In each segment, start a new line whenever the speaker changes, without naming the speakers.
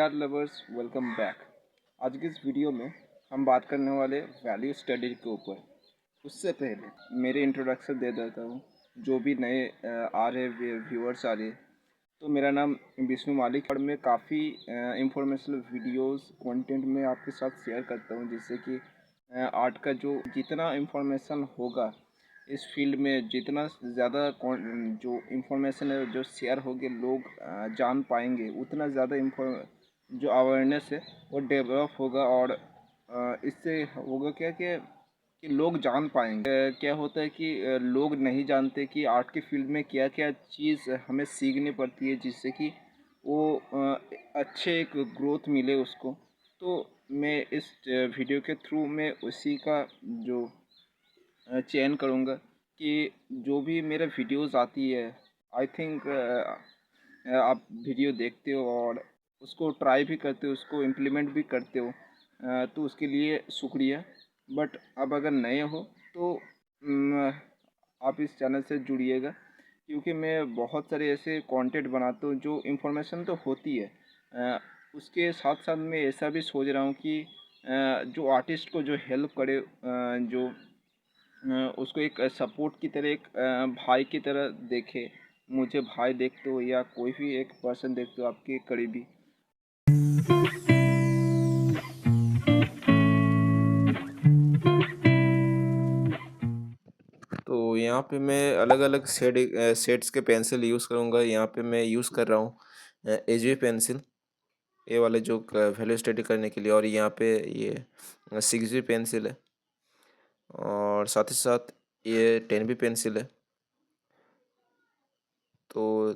Art lovers welcome back. आज की इस वीडियो में हम बात करने वाले वैल्यू स्टडी के ऊपर। उससे पहले मेरे इंट्रोडक्शन दे देता हूँ जो भी नए आ रहे व्यूअर्स आ रहे। तो मेरा नाम विष्णु मालिक और मैं काफ़ी इंफॉर्मेशनल वीडियोस कंटेंट में आपके साथ शेयर करता हूँ, जिससे कि आर्ट का जो जितना इंफॉर्मेशन होगा इस फील्ड में, जितना ज़्यादा जो इंफॉर्मेशन है जो शेयर होगी लोग जान पाएंगे, उतना ज़्यादा जो अवेयरनेस है वो डेवलप होगा। और इससे होगा क्या कि लोग जान पाएंगे। क्या होता है कि लोग नहीं जानते कि आर्ट के फील्ड में क्या क्या चीज़ हमें सीखनी पड़ती है, जिससे कि वो अच्छे एक ग्रोथ मिले उसको। तो मैं इस वीडियो के थ्रू में उसी का जो चयन करूँगा कि जो भी मेरा वीडियोस आती है, आई थिंक आप वीडियो देखते हो और उसको ट्राई भी करते हो, उसको इम्प्लीमेंट भी करते हो, तो उसके लिए शुक्रिया। बट अब अगर नए हो तो आप इस चैनल से जुड़िएगा, क्योंकि मैं बहुत सारे ऐसे कंटेंट बनाता हूँ जो इन्फॉर्मेशन तो होती है, उसके साथ साथ मैं ऐसा भी सोच रहा हूँ कि जो आर्टिस्ट को जो हेल्प करे, जो उसको एक सपोर्ट की तरह, एक भाई की तरह देखे। मुझे भाई देखते हो या कोई भी एक पर्सन देखते हो आपके करीबी। तो यहाँ पे मैं अलग अलग शेड्स के पेंसिल यूज़ करूँगा। यहाँ पे मैं यूज़ कर रहा हूँ एच बी पेंसिल, ये वाले जो वैल्यू स्टडी करने के लिए। और यहाँ पे ये 6B पेंसिल है, और साथ ही साथ ये 10B पेंसिल है। तो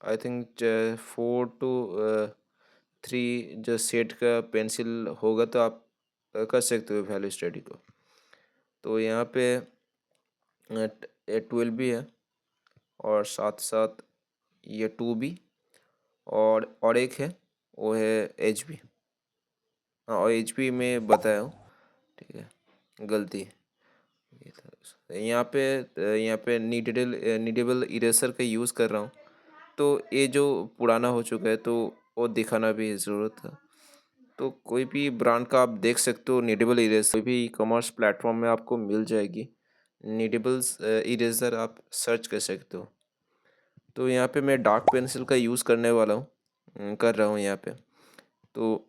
आई थिंक 4 to 3 जो सेट का पेंसिल होगा तो आप कर सकते हो वैल्यू स्टडी को। तो यहाँ पे 12B है, और साथ साथ ये 2B, और एक है वो है HB। हाँ, और HB में बताया हूँ, ठीक है, गलती ये था। यहाँ पे नीडेबल इरेजर का यूज़ कर रहा हूँ। तो ये जो पुराना हो चुका है तो वो दिखाना भी ज़रूरत है। तो कोई भी ब्रांड का आप देख सकते हो, नीडेबल इरेजर कोई भी ई कॉमर्स प्लेटफॉर्म में आपको मिल जाएगी। नीडेबल्स इरेजर आप सर्च कर सकते हो। तो यहाँ पे मैं डार्क पेंसिल का यूज़ करने वाला हूँ, कर रहा हूँ यहाँ पे। तो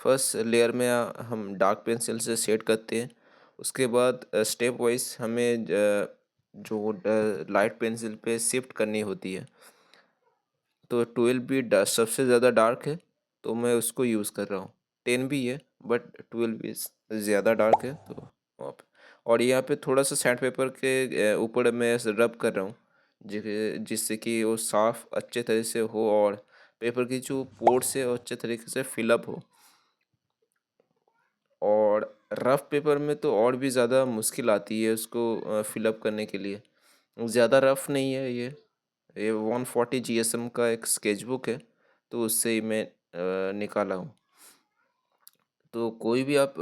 फर्स्ट लेयर में हम डार्क पेंसिल से शेड करते हैं। उसके बाद स्टेप वाइज हमें जो लाइट पेंसिल पे शिफ्ट करनी होती है। तो 12B सबसे ज़्यादा डार्क है, तो मैं उसको यूज़ कर रहा हूँ। 10B है बट 12B ज़्यादा डार्क है, तो वहाँ पे। और यहाँ पे थोड़ा सा सैंड पेपर के ऊपर मैं रब कर रहा हूँ, जिससे कि वो साफ़ अच्छे तरह से हो और पेपर की जो पोर्स है वो अच्छे तरीके से फिलअप हो। और रफ़ पेपर में तो और भी ज़्यादा मुश्किल आती है उसको फिलअप करने के लिए। ज़्यादा रफ़ नहीं है ये 140 GSM का एक स्केचबुक है, तो उससे ही मैं निकाला हूँ। तो कोई भी आप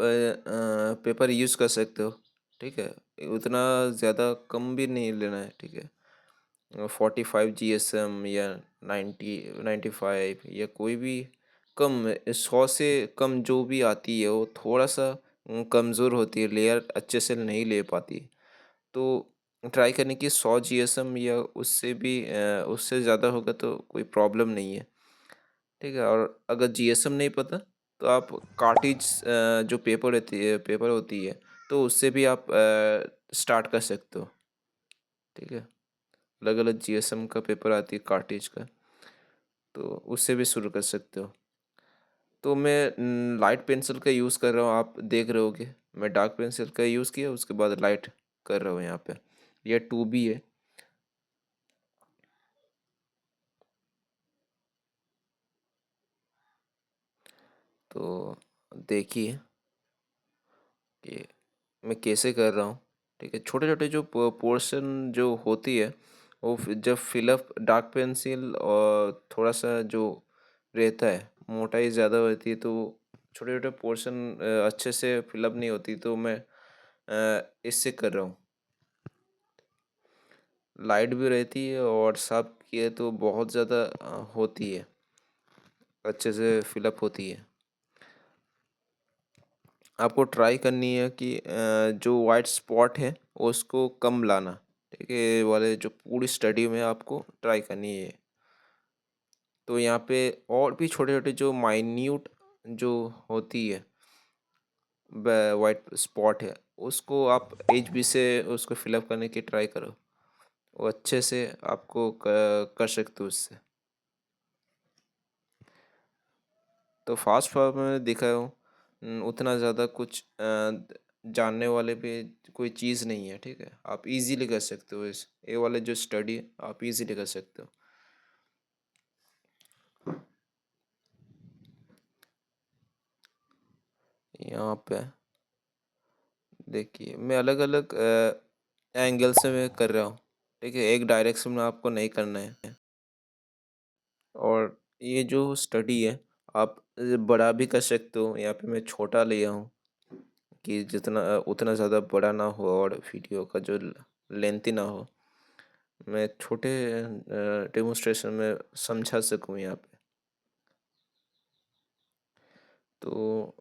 पेपर यूज़ कर सकते हो, ठीक है। उतना ज़्यादा कम भी नहीं लेना है, ठीक है। 45 GSM या 95 या कोई भी कम, 100 से कम जो भी आती है वो थोड़ा सा कमज़ोर होती है, लेयर अच्छे से नहीं ले पाती। तो ट्राई करने की 100 GSM या उससे ज़्यादा होगा तो कोई प्रॉब्लम नहीं है, ठीक है। और अगर GSM नहीं पता तो आप कार्टिज जो पेपर होती है तो उससे भी आप स्टार्ट कर सकते हो, ठीक है। अलग अलग GSM का पेपर आती है कार्टिज का, तो उससे भी शुरू कर सकते हो। तो मैं लाइट पेंसिल का यूज़ कर रहा हूँ, आप देख रहे होगे। मैं डार्क पेंसिल का यूज़ किया, उसके बाद लाइट कर रहा हूँ यहाँ पे। यह 2B है। तो देखिए कि मैं कैसे कर रहा हूँ, ठीक है। छोटे छोटे जो पोर्शन जो होती है वो जब फिलअप डार्क पेंसिल और थोड़ा सा जो रहता है मोटाई ज़्यादा होती है, तो छोटे छोटे पोर्शन अच्छे से फिलअप नहीं होती, तो मैं इससे कर रहा हूँ।
लाइट भी रहती है और साफ किए तो बहुत ज़्यादा होती है, अच्छे से फिलअप होती है। आपको ट्राई करनी है कि जो वाइट स्पॉट है उसको कम लाना, ठीक है। ये वाले जो पूरी स्टडी में आपको ट्राई करनी है। तो यहाँ पे और भी छोटे छोटे जो माइन्यूट जो होती है वाइट स्पॉट है, उसको आप HB से उसको फिलअप करने की ट्राई करो। वो अच्छे से आपको कर सकते हो उससे। तो फास्ट फॉरवर्ड में देखा हूँ उतना ज़्यादा कुछ जानने वाले पे कोई चीज़ नहीं है, ठीक है। आप इजीली कर सकते हो, इस ये वाले जो स्टडी आप इजीली कर सकते हो। यहाँ पे देखिए मैं अलग अलग एंगल से मैं कर रहा हूँ, ठीक है। एक डायरेक्शन में आपको नहीं करना है। और ये जो स्टडी है आप बड़ा भी कर सकते हो। यहाँ पे मैं छोटा लिया हूँ कि जितना उतना ज़्यादा बड़ा ना हो और वीडियो का जो लेंथी ना हो। मैं छोटे डेमोन्स्ट्रेशन में समझा सकूँ यहाँ पे। तो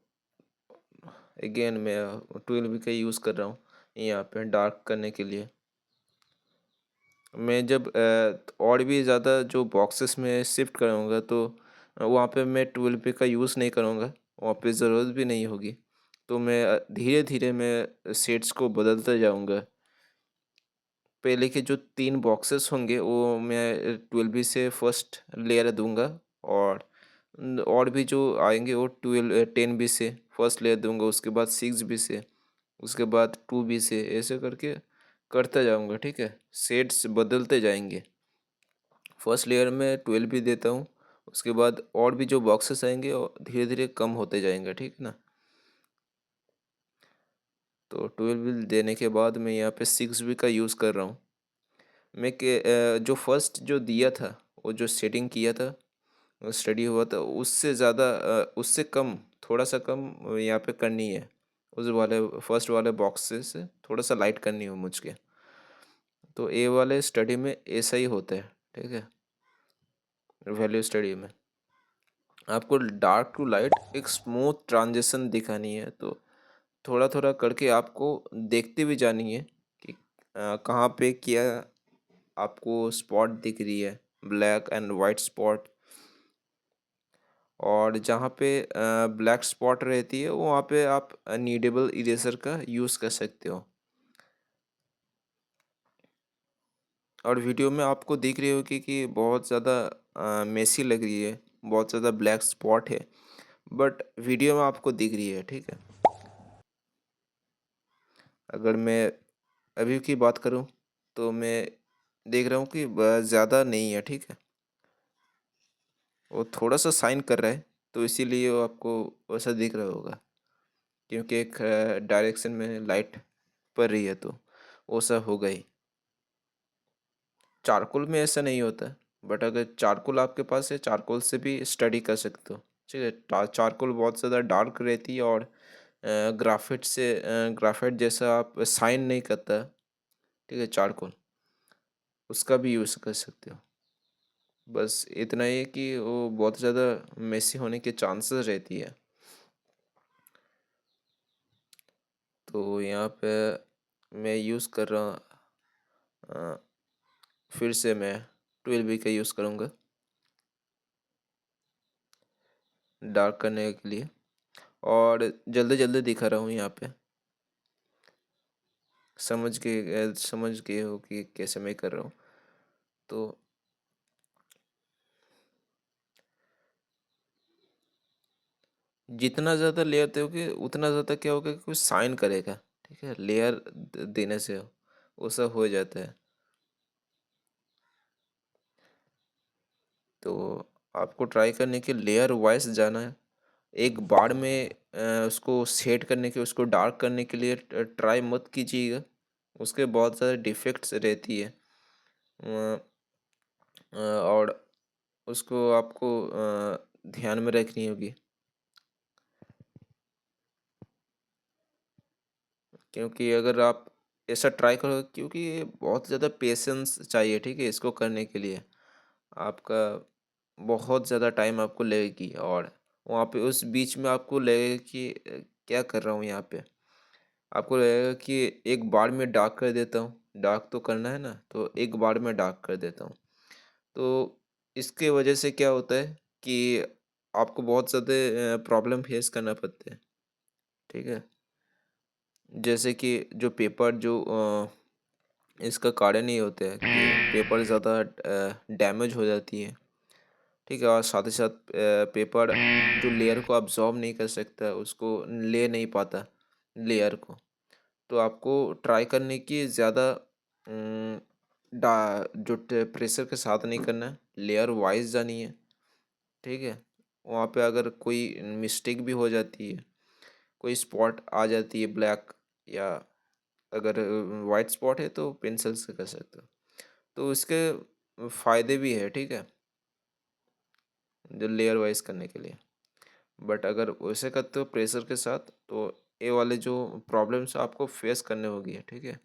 अगेन मैं 12B का यूज़ कर रहा हूँ यहाँ पे डार्क करने के लिए। मैं जब और भी ज़्यादा जो बॉक्सेस में शिफ्ट करूँगा तो वहाँ पे मैं 12B का यूज़ नहीं करूँगा, वहाँ पे ज़रूरत भी नहीं होगी। तो मैं धीरे धीरे मैं शेड्स को बदलता जाऊँगा। पहले के जो 3 बॉक्सेस होंगे वो मैं 12B से फर्स्ट लेयर दूंगा। और और भी जो आएंगे वो 10B से फर्स्ट लेयर दूंगा, उसके बाद 6B से, उसके बाद 2B से, ऐसे करके करता जाऊंगा, ठीक है। शेड्स बदलते जाएंगे। फर्स्ट लेयर में 12B देता हूँ, उसके बाद और भी जो बॉक्सेस आएंगे वो धीरे धीरे कम होते जाएंगे, ठीक है ना। तो 12B देने के बाद मैं यहाँ पे 6B का यूज़ कर रहा हूँ। मैं के जो फर्स्ट जो दिया था, वो जो सेटिंग किया था, स्टडी हुआ था, उससे ज़्यादा उससे कम, थोड़ा सा कम यहाँ पे करनी है। उस वाले फर्स्ट वाले बॉक्स से थोड़ा सा लाइट करनी है मुझके। तो ए वाले स्टडी में ऐसा ही होता है, ठीक है। वैल्यू स्टडी में आपको डार्क टू लाइट एक स्मूथ ट्रांजिशन दिखानी है। तो थोड़ा थोड़ा करके आपको देखते भी जानी है कि कहाँ पे क्या आपको स्पॉट दिख रही है, ब्लैक एंड वाइट स्पॉट। और जहाँ पे ब्लैक स्पॉट रहती है वहाँ पे आप नीडेबल इरेजर का यूज़ कर सकते हो। और वीडियो में आपको दिख रही होगी कि बहुत ज़्यादा मेसी लग रही है, बहुत ज़्यादा ब्लैक स्पॉट है, बट वीडियो में आपको दिख रही है, ठीक है। अगर मैं अभी की बात करूँ तो मैं देख रहा हूँ कि ज़्यादा नहीं है, ठीक है। वो थोड़ा सा साइन कर रहा है तो इसीलिए वो आपको वैसा दिख रहा होगा, क्योंकि एक डायरेक्शन में लाइट पड़ रही है तो वैसा होगा ही। चारकोल में ऐसा नहीं होता है, बट अगर चारकोल आपके पास है, चारकोल से भी स्टडी कर सकते हो, ठीक है। चारकोल बहुत ज़्यादा डार्क रहती है और ग्राफाइट से ग्राफाइट जैसा आप साइन नहीं करता, ठीक है। चारकोल उसका भी यूज़ कर सकते हो। बस इतना ही है कि वो बहुत ज़्यादा मेसी होने के चांसेस रहती है। तो यहाँ पे मैं यूज़ कर रहा अ, फिर से मैं 12B का यूज़ करूँगा डार्क करने के लिए। और जल्दी जल्दी दिखा रहा हूँ यहाँ पे, समझ गए हो कि कैसे मैं कर रहा हूँ। तो जितना ज़्यादा लेयर दोगे उतना ज़्यादा क्या होगा कि कुछ साइन करेगा, ठीक है। लेयर देने से वो सब हो जाता है। तो आपको ट्राई करने के लेयर वाइज जाना है। एक बार में उसको सेट करने के, उसको डार्क करने के लिए ट्राई मत कीजिएगा, उसके बहुत सारे डिफेक्ट्स रहती है। और उसको आपको ध्यान में रखनी होगी, क्योंकि अगर आप ऐसा ट्राई करो, क्योंकि ये बहुत ज़्यादा पेशेंस चाहिए, ठीक है, इसको करने के लिए। आपका बहुत ज़्यादा टाइम आपको लगेगी, और वहाँ पे उस बीच में आपको लगेगा कि क्या कर रहा हूँ यहाँ पे? आपको लगेगा कि एक बार में डार्क कर देता हूँ, डार्क तो करना है ना, तो एक बार में डार्क कर देता हूँ। तो इसके वजह से क्या होता है कि आपको बहुत ज़्यादा प्रॉब्लम फेस करना पड़ता है, ठीक है? जैसे कि जो पेपर जो इसका कारण ये होता है कि पेपर ज़्यादा डैमेज हो जाती है, ठीक है? और साथ ही साथ पेपर जो लेयर को अब्ज़ॉर्ब नहीं कर सकता, उसको ले नहीं पाता लेयर को। तो आपको ट्राई करने की ज़्यादा उम, डा जो ट प्रेशर के साथ नहीं करना है, लेयर वाइज़ जानी है, ठीक है? वहाँ पे अगर कोई मिस्टेक भी हो जाती है, कोई स्पॉट आ जाती है ब्लैक, या अगर वाइट स्पॉट है तो पेंसिल से कर सकते हो। तो इसके फ़ायदे भी है, ठीक है? जो लेयर वाइज़ करने के लिए। बट अगर वैसे करते हो प्रेशर के साथ, तो ये वाले जो प्रॉब्लम्स आपको फेस करने होगी, ठीक है?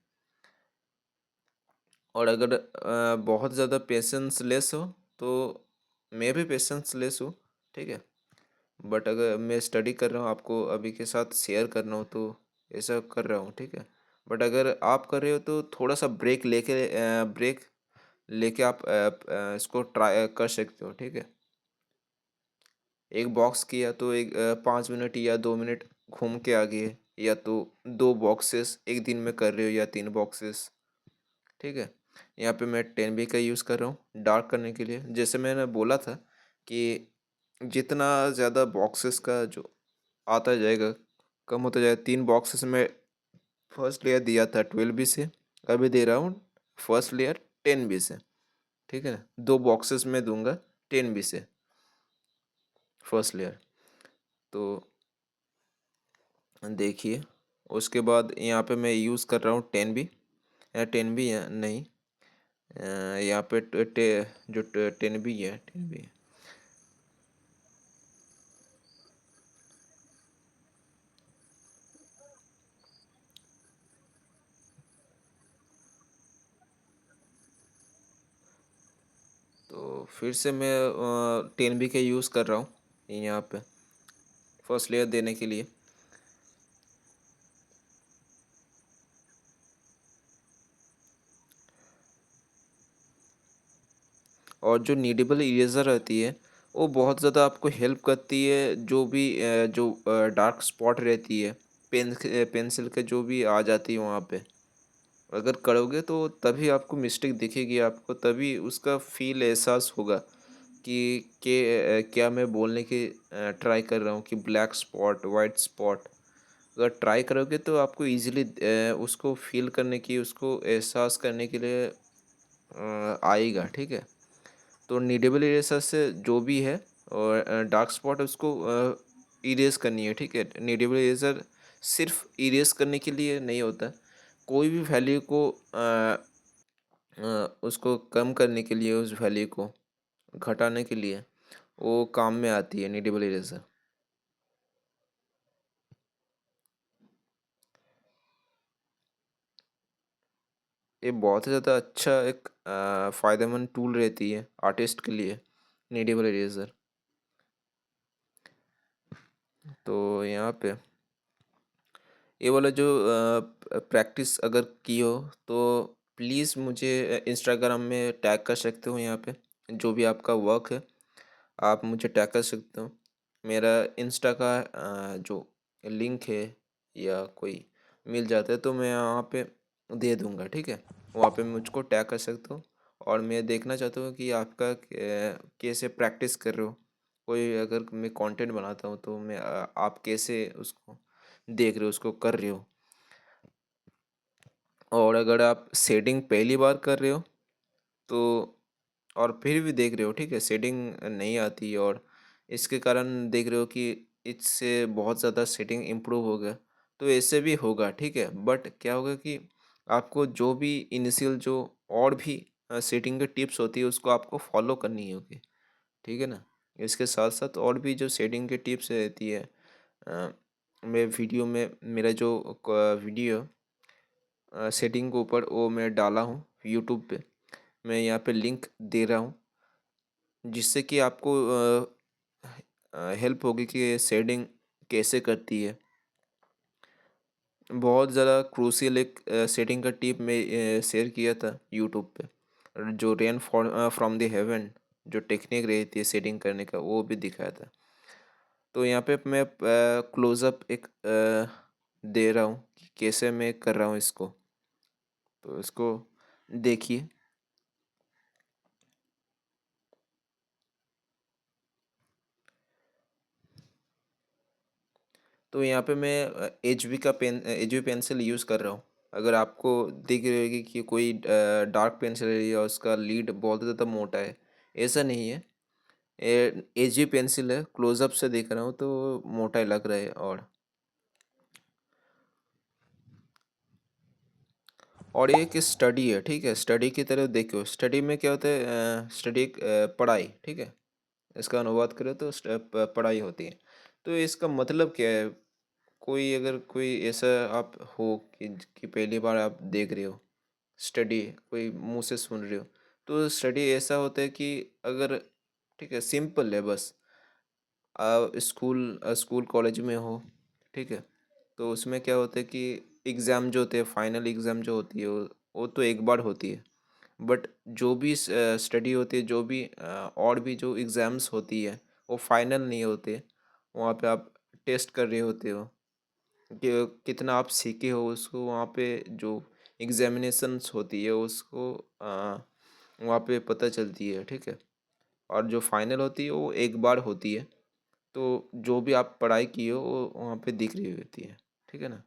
और अगर बहुत ज़्यादा पेशेंस लेस हो, तो मैं भी पेशेंस लेस हूँ, ठीक है? बट अगर मैं स्टडी कर रहा हूँ, आपको अभी के साथ शेयर कर रहा हूँ, तो ऐसा कर रहा हूँ, ठीक है? बट अगर आप कर रहे हो तो थोड़ा सा ब्रेक लेके आप इसको ट्राई कर सकते हो, ठीक है? एक बॉक्स किया तो 5 मिनट या 2 मिनट घूम के आ गए, या तो 2 बॉक्सेस एक दिन में कर रहे हो, या 3 बॉक्सेस, ठीक है? यहाँ पे मैं 10B का यूज़ कर रहा हूँ डार्क करने के लिए। जैसे मैंने बोला था कि जितना ज़्यादा बॉक्सेस का जो आता जाएगा, कम होता जाएगा। 3 बॉक्सेस में फर्स्ट लेयर दिया था 12B से, अभी दे रहा हूँ फर्स्ट लेयर 10B से, ठीक है? 2 बॉक्सेस में दूंगा 10B से फर्स्ट लेयर। तो देखिए, उसके बाद यहाँ पे मैं यूज़ कर रहा हूँ 10B, या 10B या नहीं, यहाँ पे जो 10B है, 10B। तो फिर से मैं 10B का यूज़ कर रहा हूँ यहाँ पे फर्स्ट लेयर देने के लिए। और जो नीडेबल इरेज़र रहती है, वो बहुत ज़्यादा आपको हेल्प करती है, जो भी डार्क स्पॉट रहती है, पेंसिल के जो भी आ जाती है वहाँ पे। अगर करोगे तो तभी आपको मिस्टेक दिखेगी, आपको तभी उसका फ़ील एहसास होगा कि क्या मैं बोलने की ट्राई कर रहा हूँ कि ब्लैक स्पॉट, व्हाइट स्पॉट। अगर ट्राई करोगे तो आपको ईज़िली उसको फ़ील करने की, उसको एहसास करने के लिए आएगा, ठीक है? तो नीडेबल इरेज़र से जो भी है और डार्क स्पॉट उसको इरेज़ करनी है, ठीक है? नीडेबल इरेज़र सिर्फ़ इरेज़ करने के लिए नहीं होता। कोई भी वैल्यू को उसको कम करने के लिए, उस वैल्यू को घटाने के लिए वो काम में आती है नीडेबल इरेज़र। ये बहुत ही ज़्यादा अच्छा एक फ़ायदेमंद टूल रहती है आर्टिस्ट के लिए, नीडेबल इरेज़र। तो यहाँ पे ये वाला जो प्रैक्टिस अगर की हो, तो प्लीज़ मुझे इंस्टाग्राम में टैग कर सकते हो यहाँ पे, जो भी आपका वर्क है, आप मुझे टैग कर सकते हो। मेरा इंस्टा का जो लिंक है या कोई मिल जाता है तो मैं वहाँ पे दे दूँगा, ठीक है? वहाँ पे मुझको टैग कर सकते हो, और मैं देखना चाहता हूँ कि आपका कैसे प्रैक्टिस कर रहे हो। कोई अगर मैं कंटेंट बनाता हूँ तो आप कैसे उसको देख रहे हो, उसको कर रहे हो। और अगर आप शेडिंग पहली बार कर रहे हो, तो और फिर भी देख रहे हो, ठीक है, शेडिंग नहीं आती, और इसके कारण देख रहे हो कि इससे बहुत ज़्यादा शेडिंग इम्प्रूव हो गया, तो ऐसे भी होगा, ठीक है? बट क्या होगा कि आपको जो भी इनिशियल जो और भी शेडिंग की टिप्स होती है उसको आपको फॉलो करनी होगी, ठीक है ना? इसके साथ साथ और भी जो शेडिंग की टिप्स रहती है, मैं वीडियो में मेरा जो वीडियो सेटिंग के ऊपर वो मैं डाला हूँ यूट्यूब पे। मैं यहाँ पे लिंक दे रहा हूँ, जिससे कि आपको हेल्प होगी कि ये सेटिंग कैसे करती है। बहुत ज़्यादा क्रूशियल एक सेटिंग का टिप मैं शेयर किया था यूट्यूब पे, और जो रेन फ्रॉम द हेवन जो टेक्निक रहती है सेटिंग करने का, वो भी दिखाया था। तो यहाँ पे मैं क्लोज़अप एक दे रहा हूँ कि कैसे मैं कर रहा हूँ इसको, तो इसको देखिए। तो यहाँ पे मैं एच बी पेंसिल यूज़ कर रहा हूँ। अगर आपको दिख रही होगी कि कोई डार्क पेंसिल है या उसका लीड बहुत ज़्यादा मोटा है, ऐसा नहीं है। एच बी पेंसिल है, क्लोजअप से देख रहा हूँ तो मोटा ही लग रहा है। और ये एक स्टडी है, ठीक है। स्टडी की तरह देखो, स्टडी में क्या होता है, स्टडी पढ़ाई, ठीक है। इसका अनुवाद करें तो पढ़ाई होती है। तो इसका मतलब क्या है? कोई अगर कोई ऐसा आप हो कि पहली बार आप देख रहे हो स्टडी, कोई मुंह से सुन रहे हो, तो स्टडी ऐसा होता है कि अगर, ठीक है, सिंपल है बस। स्कूल कॉलेज में हो, ठीक है, तो उसमें क्या होता है कि एग्ज़ाम जो होते हैं, फाइनल एग्ज़ाम जो होती है वो तो एक बार होती है। बट जो भी स्टडी होती है, जो भी और भी जो एग्ज़ाम्स होती है, वो फाइनल नहीं होते। वहाँ पे आप टेस्ट कर रहे होते हो कि कितना आप सीखे हो उसको। वहाँ पे जो एग्जामिनेशंस होती है उसको वहाँ पे पता चलती है, ठीक है। और जो फाइनल होती है वो एक बार होती है। तो जो भी आप पढ़ाई किए हो वो वहाँ पे दिख रही होती है, ठीक है ना।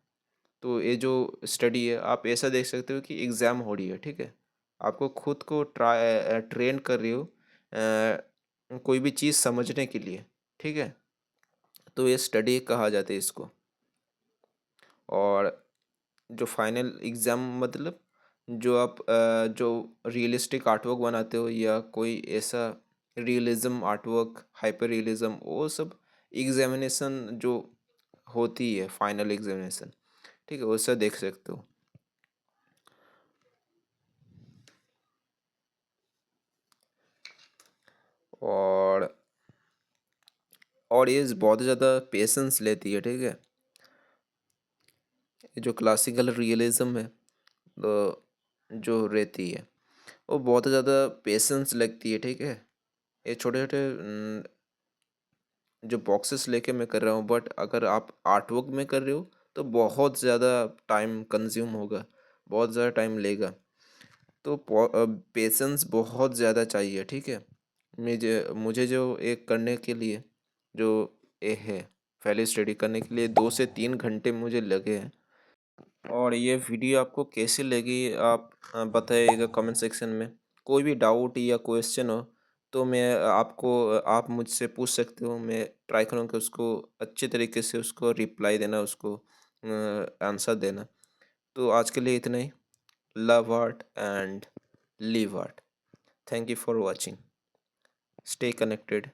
तो ये जो स्टडी है, आप ऐसा देख सकते हो कि एग्ज़ाम हो रही है, ठीक है। आपको खुद को ट्रेन कर रही हो कोई भी चीज़ समझने के लिए, ठीक है। तो ये स्टडी कहा जाता है इसको। और जो फाइनल एग्ज़ाम मतलब जो आप जो रियलिस्टिक आर्टवर्क बनाते हो या कोई ऐसा रियलिज्म आर्टवर्क, हाइपर रियलिज्म, वो सब एग्जामिनेशन जो होती है, फाइनल एग्जामिनेशन, ठीक है, वैसा देख सकते हो। और ये बहुत ज़्यादा पेशेंस लेती है, ठीक है। ये जो क्लासिकल रियलिज्म है, तो जो रहती है वो बहुत ज़्यादा पेशेंस लगती है, ठीक है। ये छोटे छोटे जो बॉक्सेस लेके मैं कर रहा हूँ, बट अगर आप आर्टवर्क में कर रहे हो तो बहुत ज़्यादा टाइम कंज्यूम होगा, बहुत ज़्यादा टाइम लेगा। तो पेशेंस बहुत ज़्यादा चाहिए, ठीक है। मुझे जो एक करने के लिए जो ये है, पहले स्टडी करने के लिए 2 से 3 घंटे मुझे लगे हैं। और ये वीडियो आपको कैसी लगी आप बताइएगा कमेंट सेक्शन में। कोई भी डाउट या क्वेश्चन हो तो आप मुझसे पूछ सकते हो। मैं ट्राई करूँगा उसको अच्छे तरीके से उसको रिप्लाई देना, उसको आंसर देना। तो आज के लिए इतना ही। Love art and live art. Thank you for watching. Stay connected.